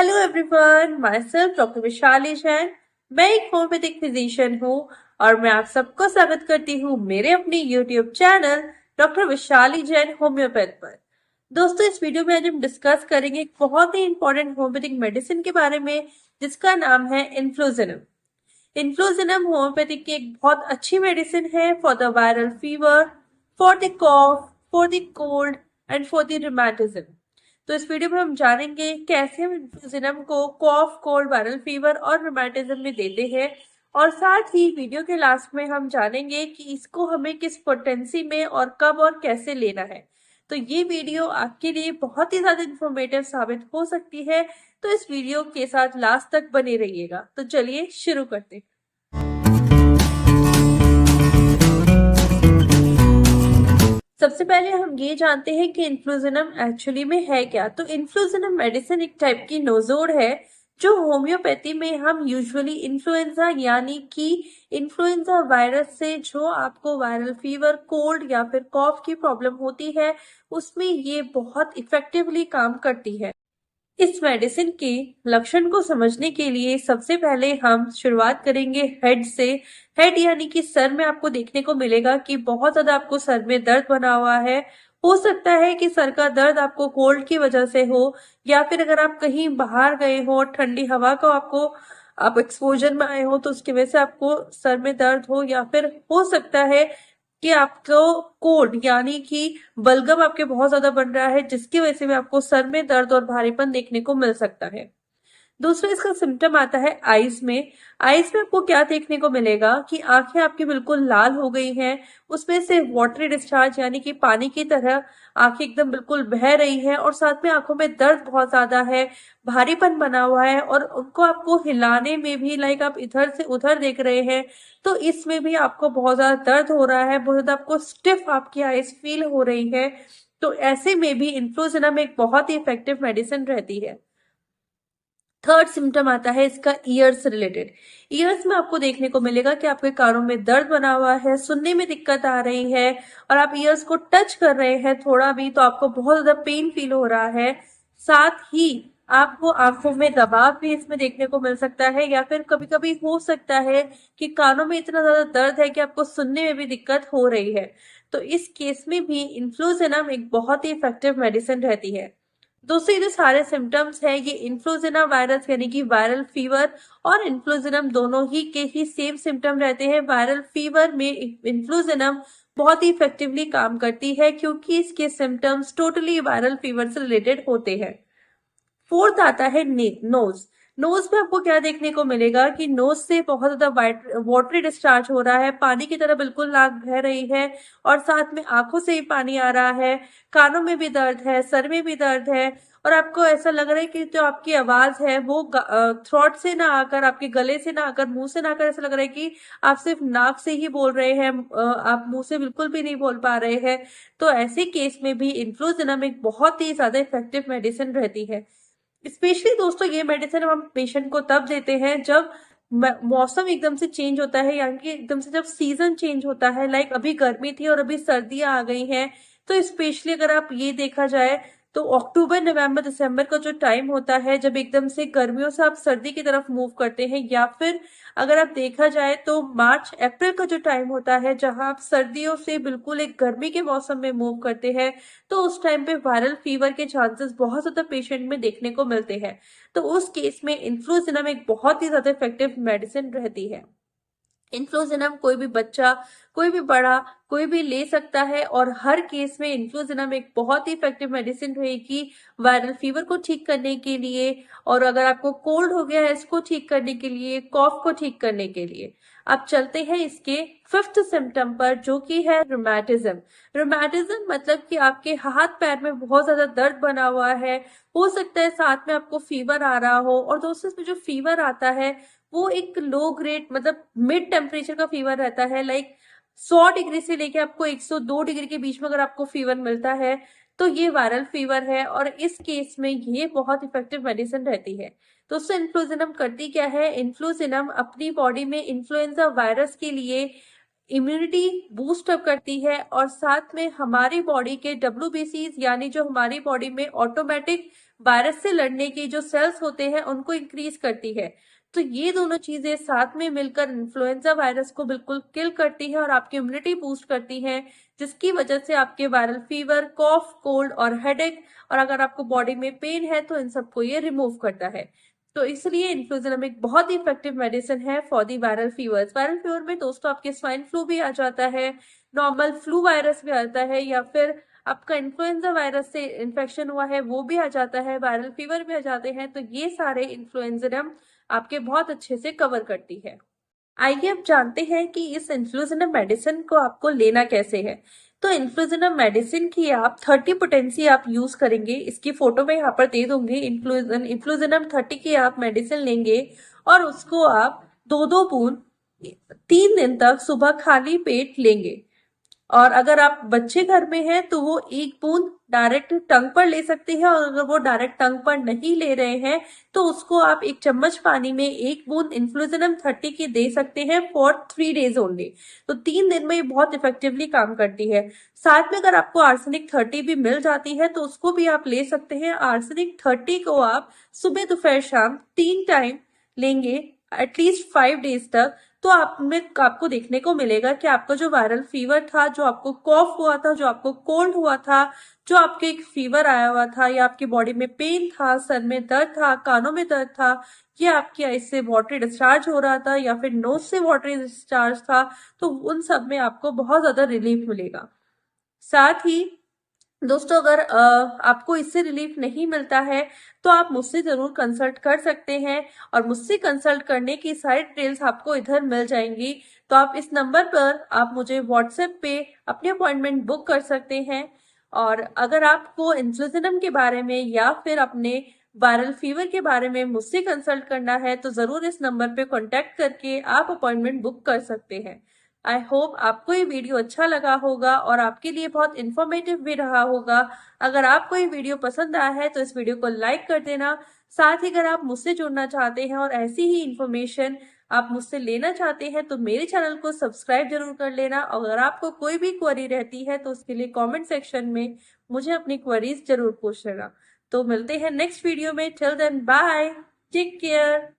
Hello everyone, myself doctor Vishali Jain. मैं एक homeopathic physician हूँ और मैं आप सबको स्वागत करती हूँ मेरे अपने YouTube channel doctor Vishali Jain homeopath पर। दोस्तों, इस वीडियो में आज हम डिस्कस करेंगे एक बहुत ही इंपॉर्टेंट होम्योपैथिक मेडिसिन के बारे में जिसका नाम है इन्फ्लूजिनम। इन्फ्लूजिनम होम्योपैथिक की एक बहुत अच्छी मेडिसिन है for the viral fever, for the cough, for the cold and for the rheumatism. तो इस वीडियो में हम जानेंगे कैसे हम इन्फ्लूजिनम को कॉफ, कोल्ड, वायरल फीवर और रूमेटिज्म में देते हैं, और साथ ही वीडियो के लास्ट में हम जानेंगे कि इसको हमें किस पोटेंसी में और कब और कैसे लेना है। तो ये वीडियो आपके लिए बहुत ही ज्यादा इंफॉर्मेटिव साबित हो सकती है, तो इस वीडियो के साथ लास्ट तक बने रहिएगा। तो चलिए शुरू करते हैं। सबसे पहले हम ये जानते हैं कि इन्फ्लूजिनम एक्चुअली में है क्या। तो इन्फ्लूजिनम मेडिसिन एक टाइप की नोजोड है जो होम्योपैथी में हम यूजुअली इन्फ्लुएंजा यानी कि इन्फ्लुएंजा वायरस से जो आपको वायरल फीवर, कोल्ड या फिर कॉफ की प्रॉब्लम होती है उसमें ये बहुत इफेक्टिवली काम करती है। इस मेडिसिन के लक्षण को समझने के लिए सबसे पहले हम शुरुआत करेंगे हेड से। हेड यानी कि सर में आपको देखने को मिलेगा कि बहुत ज्यादा आपको सर में दर्द बना हुआ है। हो सकता है कि सर का दर्द आपको कोल्ड की वजह से हो, या फिर अगर आप कहीं बाहर गए हो, ठंडी हवा को आप एक्सपोजर में आए हो तो उसकी वजह से आपको सर में दर्द हो, या फिर हो सकता है कि आपको कोल्ड यानी कि बलगम आपके बहुत ज्यादा बन रहा है जिसकी वजह से भी आपको सर में दर्द और भारीपन देखने को मिल सकता है। दूसरा इसका सिम्टम आता है आईज में। आईज में आपको क्या देखने को मिलेगा कि आंखें आपकी बिल्कुल लाल हो गई हैं, उसमें से वाटरी डिस्चार्ज यानी कि पानी की तरह आंखें एकदम बिल्कुल बह रही हैं, और साथ में आंखों में दर्द बहुत ज्यादा है, भारीपन बना हुआ है, और उनको आपको हिलाने में भी लाइक आप इधर से उधर देख रहे हैं तो इसमें भी आपको बहुत ज्यादा दर्द हो रहा है, बहुत ज्यादा आपको स्टिफ आपकी आईज फील हो रही है। तो ऐसे में भी इन्फ्लूजिनम एक बहुत ही इफेक्टिव मेडिसिन रहती है। थर्ड सिम्टम आता है इसका ईयर से रिलेटेड। ईयर्स में आपको देखने को मिलेगा कि आपके कानों में दर्द बना हुआ है, सुनने में दिक्कत आ रही है, और आप ईयर्स को टच कर रहे हैं थोड़ा भी तो आपको बहुत ज्यादा पेन फील हो रहा है। साथ ही आपको आंखों में दबाव भी इसमें देखने को मिल सकता है, या फिर कभी कभी हो सकता है कि कानों में इतना ज्यादा दर्द है कि आपको सुनने में भी दिक्कत हो रही है। तो इस केस में भी इन्फ्लूजिनम एक बहुत ही इफेक्टिव मेडिसिन रहती है। दोस्तों, ये जो सारे सिम्टम्स है ये इन्फ्लूजिना वायरस यानी कि वायरल फीवर और इन्फ्लूजिनम दोनों ही के ही सेम सिम्टम रहते हैं। वायरल फीवर में इन्फ्लूजिनम बहुत ही इफेक्टिवली काम करती है क्योंकि इसके सिम्टम्स टोटली वायरल फीवर से रिलेटेड होते हैं। फोर्थ आता है नोज। नोज में आपको क्या देखने को मिलेगा कि नोज से बहुत ज्यादा वाटरी डिस्चार्ज हो रहा है, पानी की तरह बिल्कुल नाक बह रही है, और साथ में आंखों से भी पानी आ रहा है, कानों में भी दर्द है, सर में भी दर्द है, और आपको ऐसा लग रहा है कि जो आपकी आवाज है वो थ्रोट से ना आकर, आपके गले से ना आकर, मुंह से ना आकर, ऐसा लग रहा है कि आप सिर्फ नाक से ही बोल रहे हैं, आप मुंह से बिल्कुल भी नहीं बोल पा रहे हैं। तो ऐसे केस में भी इन्फ्लूजिनम एक बहुत ही ज्यादा इफेक्टिव मेडिसिन रहती है। स्पेशली दोस्तों, ये मेडिसिन हम पेशेंट को तब देते हैं जब मौसम एकदम से चेंज होता है, यानी कि एकदम से जब सीजन चेंज होता है, लाइक अभी गर्मी थी और अभी सर्दियां आ गई हैं। तो स्पेशली अगर आप ये देखा जाए तो अक्टूबर, नवंबर, दिसंबर का जो टाइम होता है जब एकदम से गर्मियों से आप सर्दी की तरफ मूव करते हैं, या फिर अगर आप देखा जाए तो मार्च अप्रैल का जो टाइम होता है जहां आप सर्दियों से बिल्कुल एक गर्मी के मौसम में मूव करते हैं, तो उस टाइम पे वायरल फीवर के चांसेस बहुत ज्यादा पेशेंट में देखने को मिलते हैं। तो उस केस में इन्फ्लूजिनम एक बहुत ही ज्यादा इफेक्टिव मेडिसिन रहती है। इन्फ्लूजिनम कोई भी बच्चा, कोई भी बड़ा, कोई भी ले सकता है, और हर केस में इन्फ्लूजिनम एक बहुत ही इफेक्टिव मेडिसिन रहेगी वायरल फीवर को ठीक करने के लिए, और अगर आपको कोल्ड हो गया है इसको ठीक करने के लिए, कॉफ को ठीक करने के लिए। अब चलते हैं इसके फिफ्थ सिम्टम पर जो कि है रोमैटिज्म। रोमैटिज्म मतलब कि आपके हाथ पैर में बहुत ज्यादा दर्द बना हुआ है, हो सकता है साथ में आपको फीवर आ रहा हो, और दोस्तों इसमें जो फीवर आता है वो एक लो ग्रेड मतलब मिड टेम्परेचर का फीवर रहता है, लाइक 100 डिग्री से लेके आपको 102 डिग्री के बीच में अगर आपको फीवर मिलता है तो ये वायरल फीवर है, और इस केस में ये बहुत इफेक्टिव मेडिसिन रहती है। तो उससे इन्फ्लूजिनम करती क्या है, इन्फ्लूजिनम अपनी बॉडी में इन्फ्लुएंजा वायरस के लिए इम्यूनिटी बूस्ट अप करती है, और साथ में हमारी बॉडी के WBCs यानी जो हमारी बॉडी में ऑटोमेटिक वायरस से लड़ने के जो सेल्स होते हैं उनको इंक्रीज करती है। तो ये दोनों चीजें साथ में मिलकर इन्फ्लुएंजा वायरस को बिल्कुल किल करती है और आपकी इम्यूनिटी बूस्ट करती है, जिसकी वजह से आपके वायरल फीवर, कॉफ, कोल्ड और हेडेक, और अगर आपको बॉडी में पेन है तो इन सबको ये रिमूव करता है। तो इसलिए इन्फ्लुएंजा एक बहुत ही इफेक्टिव मेडिसिन है for the viral fevers. Viral fever में दोस्तों आपके स्वाइन फ्लू भी आ जाता है, नॉर्मल फ्लू वायरस भी आता है, या फिर आपका इन्फ्लुएंजा वायरस से इन्फेक्शन हुआ है वो भी आ जाता है, वायरल फीवर भी आ जाते हैं। तो ये सारे इन्फ्लुएंजा आपके बहुत अच्छे से कवर करती है। आइए अब जानते हैं कि इस इन्फ्लुएंजा मेडिसिन को आपको लेना कैसे है। तो इन्फ्लुएंजा मेडिसिन की आप 30 पोटेंसी आप यूज करेंगे, इसकी फोटो मैं यहाँ पर दे दूंगी। इन्फ्लुएंजा 30 की आप मेडिसिन लेंगे और उसको आप 2-2 बूंद 3 दिन तक सुबह खाली पेट लेंगे। और अगर आप बच्चे घर में हैं तो वो 1 बूंद डायरेक्ट टंग पर ले सकते हैं, और अगर वो डायरेक्ट टंग पर नहीं ले रहे हैं तो उसको आप 1 चम्मच पानी में 1 बूंद इन्फ्लुएंजा 30 की दे सकते हैं फॉर 3 डेज ओनली। तो 3 दिन में ये बहुत इफेक्टिवली काम करती है। साथ में अगर आपको आर्सेनिक 30 भी मिल जाती है तो उसको भी आप ले सकते हैं। आर्सेनिक 30 को आप सुबह, दोपहर, शाम 3 टाइम लेंगे एटलीस्ट 5 डेज तक। तो आपको देखने को मिलेगा कि आपका जो वायरल फीवर था, जो आपको कॉफ हुआ था, जो आपको कोल्ड हुआ था, जो आपके एक फीवर आया हुआ था, या आपकी बॉडी में पेन था, सर में दर्द था, कानों में दर्द था, या आपकी आईज से वाटरी डिस्चार्ज हो रहा था, या फिर नोज से वाटरी डिस्चार्ज था, तो उन सब में आपको बहुत ज्यादा रिलीफ मिलेगा। साथ ही दोस्तों अगर आपको इससे रिलीफ नहीं मिलता है तो आप मुझसे जरूर कंसल्ट कर सकते हैं, और मुझसे कंसल्ट करने की सारी डिटेल्स आपको इधर मिल जाएंगी। तो आप इस नंबर पर आप मुझे व्हाट्सएप पे अपनी अपॉइंटमेंट बुक कर सकते हैं। और अगर आपको इन्फ्लुएंजा के बारे में या फिर अपने वायरल फीवर के बारे में मुझसे कंसल्ट करना है तो जरूर इस नंबर पे कांटेक्ट करके आप अपॉइंटमेंट बुक कर सकते हैं। आई होप आपको ये वीडियो अच्छा लगा होगा और आपके लिए बहुत इन्फॉर्मेटिव भी रहा होगा। अगर आपको ये वीडियो पसंद आया है तो इस वीडियो को लाइक कर देना। साथ ही अगर आप मुझसे जुड़ना चाहते हैं और ऐसी ही इन्फॉर्मेशन आप मुझसे लेना चाहते हैं तो मेरे चैनल को सब्सक्राइब जरूर कर लेना। अगर आपको कोई भी क्वेरी रहती है तो उसके लिए कमेंट सेक्शन में मुझे अपनी क्वेरीज जरूर पूछ लेना। तो मिलते हैं नेक्स्ट वीडियो में। Till then bye, take care.